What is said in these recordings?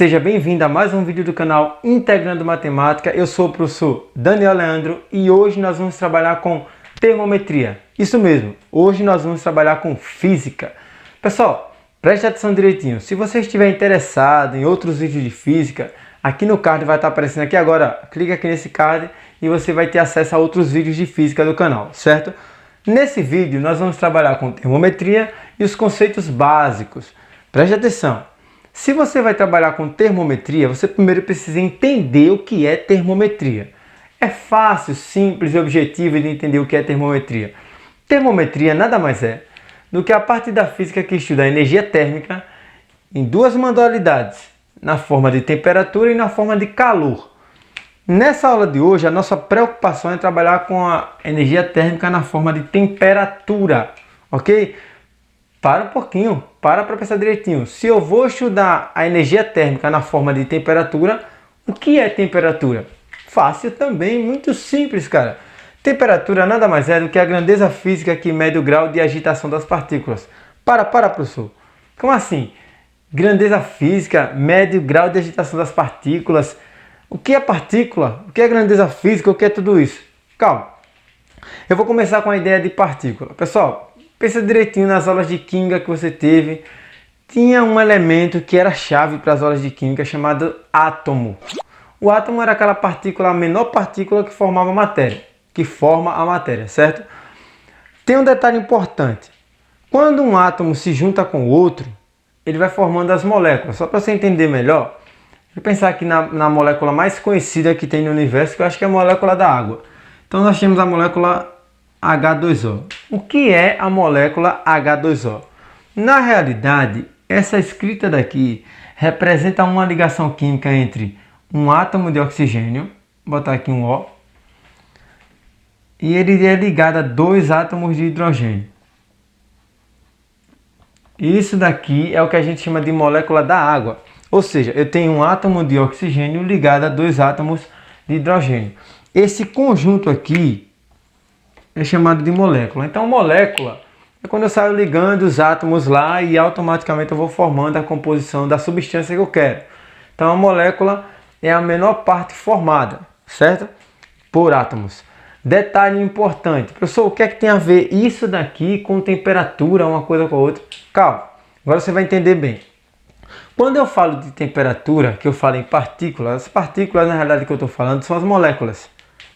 Seja bem-vindo a mais um vídeo do canal Integrando Matemática. Eu sou o professor Daniel Leandro e hoje nós vamos trabalhar com termometria. Isso mesmo, hoje nós vamos trabalhar com física. Pessoal, preste atenção direitinho. Se você estiver interessado em outros vídeos de física, aqui no card vai estar aparecendo aqui agora. Clique aqui nesse card e você vai ter acesso a outros vídeos de física do canal, certo? Nesse vídeo nós vamos trabalhar com termometria e os conceitos básicos. Preste atenção. Se você vai trabalhar com termometria, você primeiro precisa entender o que é termometria. É fácil, simples e objetivo de entender o que é termometria. Termometria nada mais é do que a parte da física que estuda a energia térmica em duas modalidades, na forma de temperatura e na forma de calor. Nessa aula de hoje, a nossa preocupação é trabalhar com a energia térmica na forma de temperatura, ok? Para um pouquinho, para pensar direitinho. Se eu vou estudar a energia térmica na forma de temperatura, o que é temperatura? Fácil também, muito simples, cara. Temperatura nada mais é do que a grandeza física que mede o grau de agitação das partículas. Professor. Como assim? Grandeza física mede o grau de agitação das partículas. O que é partícula? O que é grandeza física? O que é tudo isso? Calma. Eu vou começar com a ideia de partícula. Pessoal, pensa direitinho nas aulas de química que você teve. Tinha um elemento que era chave para as aulas de química chamado átomo. O átomo era aquela partícula, a menor partícula que formava a matéria. Que forma a matéria, certo? Tem um detalhe importante. Quando um átomo se junta com o outro, ele vai formando as moléculas. Só para você entender melhor, vou pensar aqui na molécula mais conhecida que tem no universo, que eu acho que é a molécula da água. Então nós temos a molécula H2O. O que é a molécula H2O? Na realidade, essa escrita daqui representa uma ligação química entre um átomo de oxigênio, vou botar aqui um O, e ele é ligado a dois átomos de hidrogênio. Isso daqui é o que a gente chama de molécula da água. Ou seja, eu tenho um átomo de oxigênio ligado a dois átomos de hidrogênio. Esse conjunto aqui é chamado de molécula. Então, molécula é quando eu saio ligando os átomos lá e automaticamente eu vou formando a composição da substância que eu quero. Então, a molécula é a menor parte formada, certo? Por átomos. Detalhe importante. Professor, o que é que tem a ver isso daqui com temperatura, uma coisa com a outra? Calma, agora você vai entender bem. Quando eu falo de temperatura, que eu falo em partículas, as partículas na realidade que eu estou falando são as moléculas,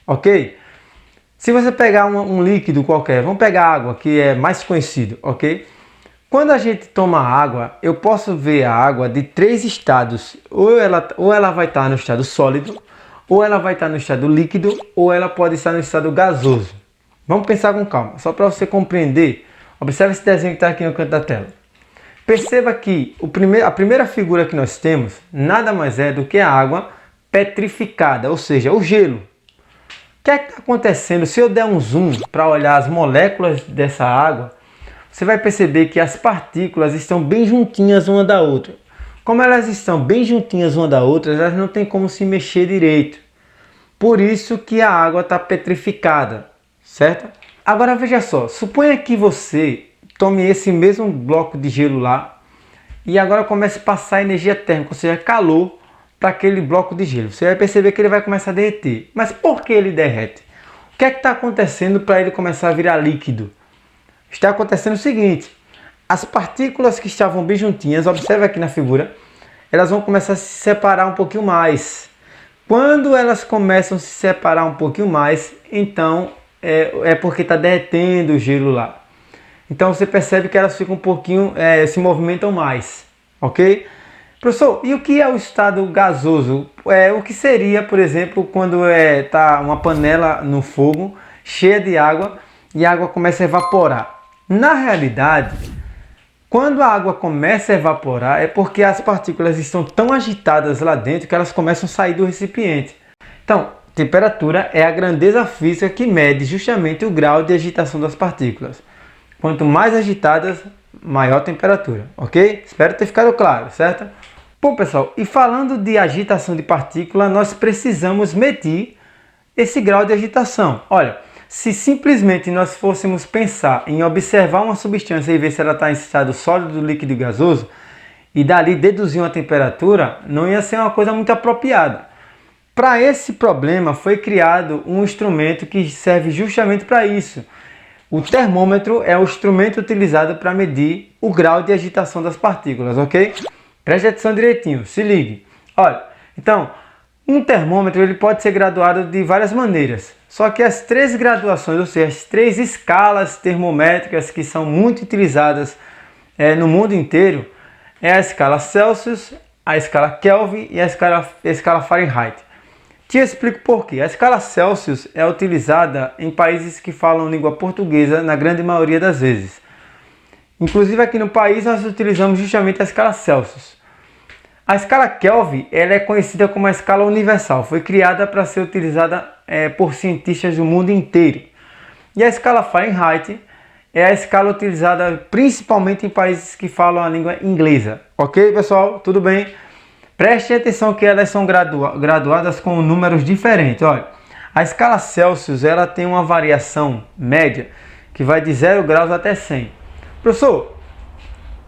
ok? Se você pegar um líquido qualquer, vamos pegar água, que é mais conhecido, ok? Quando a gente toma água, eu posso ver a água de três estados. Ou ela vai estar no estado sólido, ou ela vai estar no estado líquido, ou ela pode estar no estado gasoso. Vamos pensar com calma, só para você compreender. Observe esse desenho que está aqui no canto da tela. Perceba que a primeira figura que nós temos nada mais é do que a água petrificada, ou seja, o gelo. O que é que está acontecendo? Se eu der um zoom para olhar as moléculas dessa água, você vai perceber que as partículas estão bem juntinhas uma da outra. Como elas estão bem juntinhas uma da outra, elas não têm como se mexer direito. Por isso que a água está petrificada, certo? Agora veja só, suponha que você tome esse mesmo bloco de gelo lá e agora comece a passar energia térmica, ou seja, calor, para aquele bloco de gelo. Você vai perceber que ele vai começar a derreter. Mas por que ele derrete? O que é que está acontecendo para ele começar a virar líquido? Está acontecendo o seguinte: as partículas que estavam bem juntinhas, observe aqui na figura, elas vão começar a se separar um pouquinho mais. Quando elas começam a se separar um pouquinho mais, então é porque está derretendo o gelo lá. Então você percebe que elas ficam um pouquinho, se movimentam mais, ok? Professor, e o que é o estado gasoso? O que seria, por exemplo, quando está uma panela no fogo, cheia de água, e a água começa a evaporar? Na realidade, quando a água começa a evaporar, é porque as partículas estão tão agitadas lá dentro que elas começam a sair do recipiente. Então, temperatura é a grandeza física que mede justamente o grau de agitação das partículas. Quanto mais agitadas, maior temperatura, ok? Espero ter ficado claro, certo? Bom, pessoal, e falando de agitação de partícula, nós precisamos medir esse grau de agitação. Olha, se simplesmente nós fôssemos pensar em observar uma substância e ver se ela está em estado sólido, líquido e gasoso, e dali deduzir uma temperatura, não ia ser uma coisa muito apropriada. Para esse problema foi criado um instrumento que serve justamente para isso. O termômetro é o instrumento utilizado para medir o grau de agitação das partículas, ok? Preste atenção direitinho, se ligue. Olha, então, um termômetro ele pode ser graduado de várias maneiras. Só que as três graduações, ou seja, as três escalas termométricas que são muito utilizadas no mundo inteiro, é a escala Celsius, a escala Kelvin e a escala Fahrenheit. Te explico por quê. A escala Celsius é utilizada em países que falam língua portuguesa na grande maioria das vezes. Inclusive aqui no país nós utilizamos justamente a escala Celsius. A escala Kelvin ela é conhecida como a escala universal. Foi criada para ser utilizada por cientistas do mundo inteiro. E a escala Fahrenheit é a escala utilizada principalmente em países que falam a língua inglesa. Ok, pessoal? Tudo bem? Preste atenção que elas são graduadas com números diferentes. Olha, a escala Celsius ela tem uma variação média que vai de 0 graus até 100. Professor,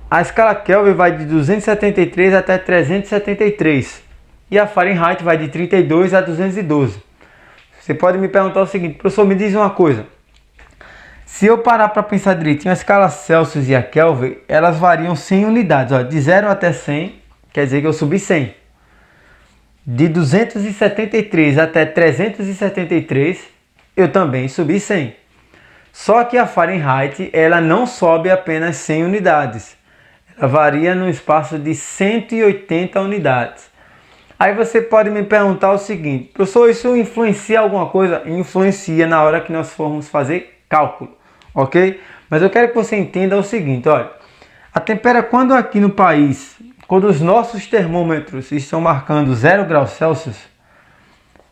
a escala Kelvin vai de 273 até 373 e a Fahrenheit vai de 32 a 212. Você pode me perguntar o seguinte, professor, me diz uma coisa. Se eu parar para pensar direitinho, a escala Celsius e a Kelvin, elas variam 100 unidades. Olha, de 0 até 100, quer dizer que eu subi 100. De 273 até 373, eu também subi 100. Só que a Fahrenheit, ela não sobe apenas 100 unidades. Ela varia no espaço de 180 unidades. Aí você pode me perguntar o seguinte, professor, isso influencia alguma coisa? Influencia na hora que nós formos fazer cálculo, ok? Mas eu quero que você entenda o seguinte, olha, a temperatura, quando aqui no país, quando os nossos termômetros estão marcando 0 graus Celsius,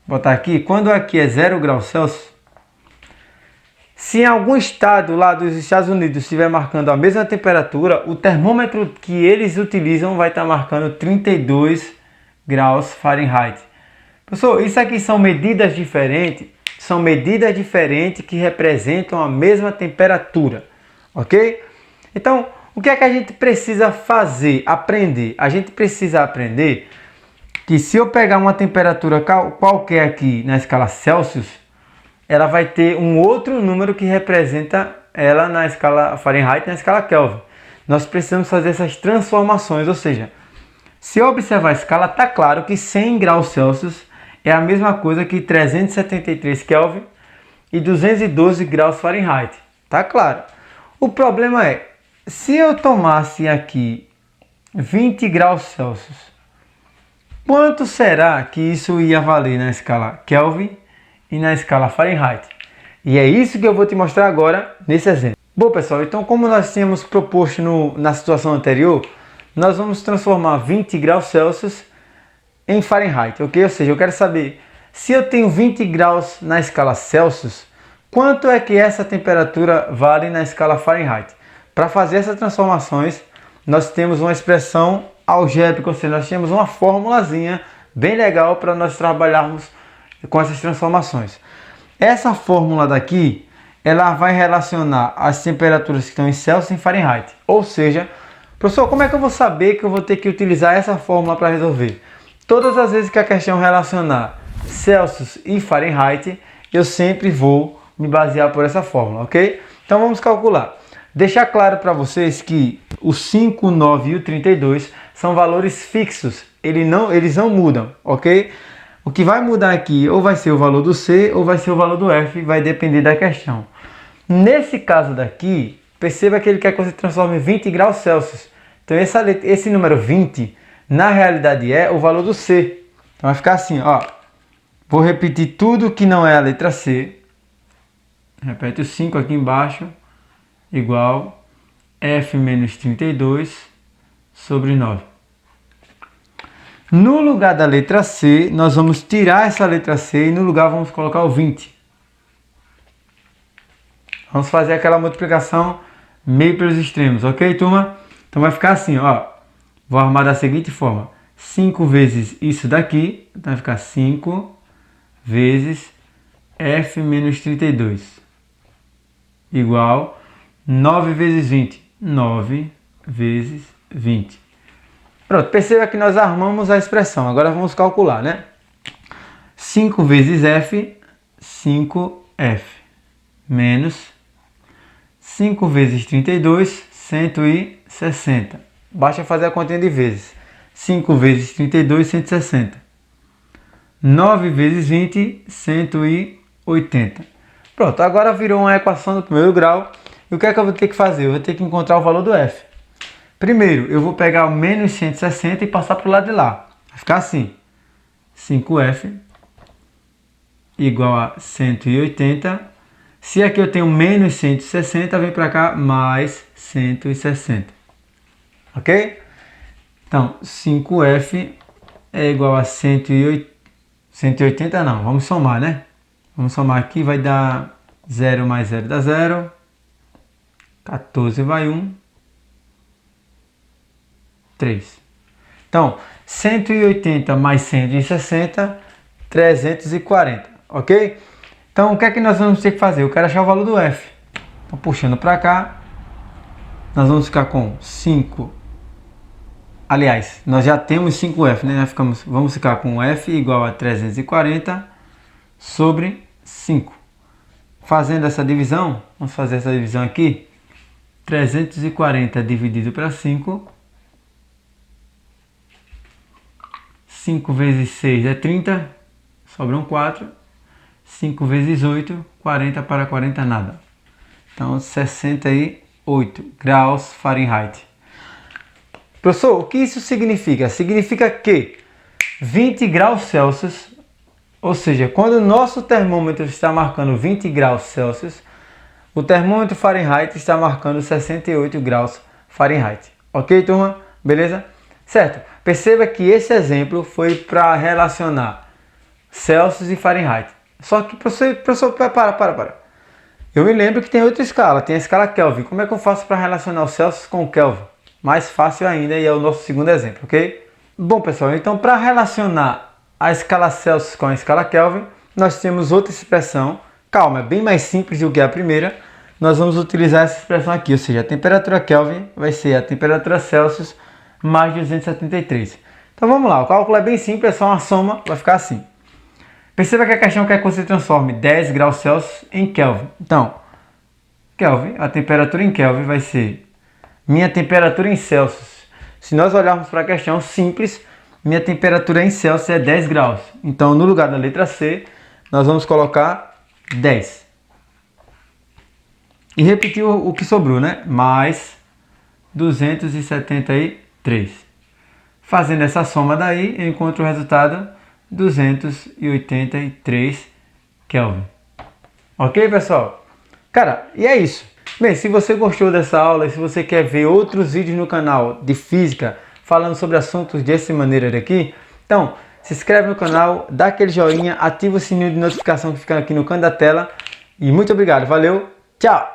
vou botar aqui, quando aqui é 0 graus Celsius, se em algum estado lá dos Estados Unidos estiver marcando a mesma temperatura, o termômetro que eles utilizam vai estar marcando 32 graus Fahrenheit. Professor, isso aqui são medidas diferentes que representam a mesma temperatura, ok? Então, o que é que a gente precisa fazer, aprender? A gente precisa aprender que se eu pegar uma temperatura qualquer aqui na escala Celsius, ela vai ter um outro número que representa ela na escala Fahrenheit e na escala Kelvin. Nós precisamos fazer essas transformações, ou seja, se eu observar a escala, está claro que 100 graus Celsius é a mesma coisa que 373 Kelvin e 212 graus Fahrenheit. Está claro. O problema é, se eu tomasse aqui 20 graus Celsius, quanto será que isso ia valer na escala Kelvin e na escala Fahrenheit? E é isso que eu vou te mostrar agora nesse exemplo. Bom, pessoal, então como nós tínhamos proposto na situação anterior, nós vamos transformar 20 graus Celsius em Fahrenheit, ok? Ou seja, eu quero saber, se eu tenho 20 graus na escala Celsius, quanto é que essa temperatura vale na escala Fahrenheit? Para fazer essas transformações, nós temos uma expressão algébrica, ou seja, nós temos uma formulazinha bem legal para nós trabalharmos com essas transformações. Essa fórmula daqui, ela vai relacionar as temperaturas que estão em Celsius e em Fahrenheit. Ou seja, professor, como é que eu vou saber que eu vou ter que utilizar essa fórmula para resolver? Todas as vezes que a questão relacionar Celsius e Fahrenheit, eu sempre vou me basear por essa fórmula, ok? Então vamos calcular. Deixar claro para vocês que o 5, o 9 e o 32 são valores fixos, eles não mudam, ok? O que vai mudar aqui ou vai ser o valor do C ou vai ser o valor do F, vai depender da questão. Nesse caso daqui, perceba que ele quer que você transforme 20 graus Celsius. Então esse número 20, na realidade é o valor do C. Então vai ficar assim, ó. Vou repetir tudo que não é a letra C. Repete o 5 aqui embaixo. Igual F menos 32 sobre 9. No lugar da letra C, nós vamos tirar essa letra C e no lugar vamos colocar o 20. Vamos fazer aquela multiplicação meio pelos extremos, ok, turma? Então vai ficar assim, ó. Vou arrumar da seguinte forma. 5 vezes isso daqui, então vai ficar 5 vezes F menos 32. Igual 9 vezes 20. 9 vezes 20. Pronto, perceba que nós armamos a expressão. Agora vamos calcular, né? 5 vezes f, 5f, menos 5 vezes 32, 160. Basta fazer a continha de vezes. 5 vezes 32, 160. 9 vezes 20, 180. Pronto, agora virou uma equação do primeiro grau. E o que é que eu vou ter que fazer? Eu vou ter que encontrar o valor do f. Primeiro, eu vou pegar o menos 160 e passar para o lado de lá. Vai ficar assim. 5f igual a 180. Se aqui eu tenho menos 160, vem para cá mais 160. Ok? Então, 5f é igual a 180 não. Vamos somar, né? Vamos somar aqui, vai dar 0 mais 0 dá 0. 14 vai 1. 3. Então, 180 mais 160, 340, ok? Então, o que é que nós vamos ter que fazer? Eu quero achar o valor do f. Então, puxando para cá, nós vamos ficar com 5. Aliás, nós já temos 5f, né? Vamos ficar com f igual a 340 sobre 5. Fazendo essa divisão, vamos fazer essa divisão aqui. 340 dividido para 5. 5 vezes 6 é 30, sobram 4. 5 vezes 8, 40 para 40 nada. Então, 68 graus Fahrenheit. Professor, o que isso significa? Significa que 20 graus Celsius, ou seja, quando o nosso termômetro está marcando 20 graus Celsius, o termômetro Fahrenheit está marcando 68 graus Fahrenheit. Ok, turma? Beleza? Certo. Perceba que esse exemplo foi para relacionar Celsius e Fahrenheit. Só que, professor, para. Eu me lembro que tem outra escala, tem a escala Kelvin. Como é que eu faço para relacionar o Celsius com o Kelvin? Mais fácil ainda, e é o nosso segundo exemplo, ok? Bom, pessoal, então para relacionar a escala Celsius com a escala Kelvin, nós temos outra expressão. Calma, é bem mais simples do que a primeira. Nós vamos utilizar essa expressão aqui, ou seja, a temperatura Kelvin vai ser a temperatura Celsius mais 273. Então vamos lá, o cálculo é bem simples, é só uma soma, vai ficar assim. Perceba que a questão quer que você transforme 10 graus Celsius em Kelvin. Então, Kelvin, a temperatura em Kelvin vai ser minha temperatura em Celsius. Se nós olharmos para a questão simples, minha temperatura em Celsius é 10 graus. Então, no lugar da letra C, nós vamos colocar 10. E repetir o que sobrou, né? Mais 273. Fazendo essa soma daí, eu encontro o resultado 283 Kelvin. Ok, pessoal? Cara, e é isso. Bem, se você gostou dessa aula e se você quer ver outros vídeos no canal de física falando sobre assuntos dessa maneira daqui, então se inscreve no canal, dá aquele joinha, ativa o sininho de notificação que fica aqui no canto da tela. E muito obrigado, valeu, tchau!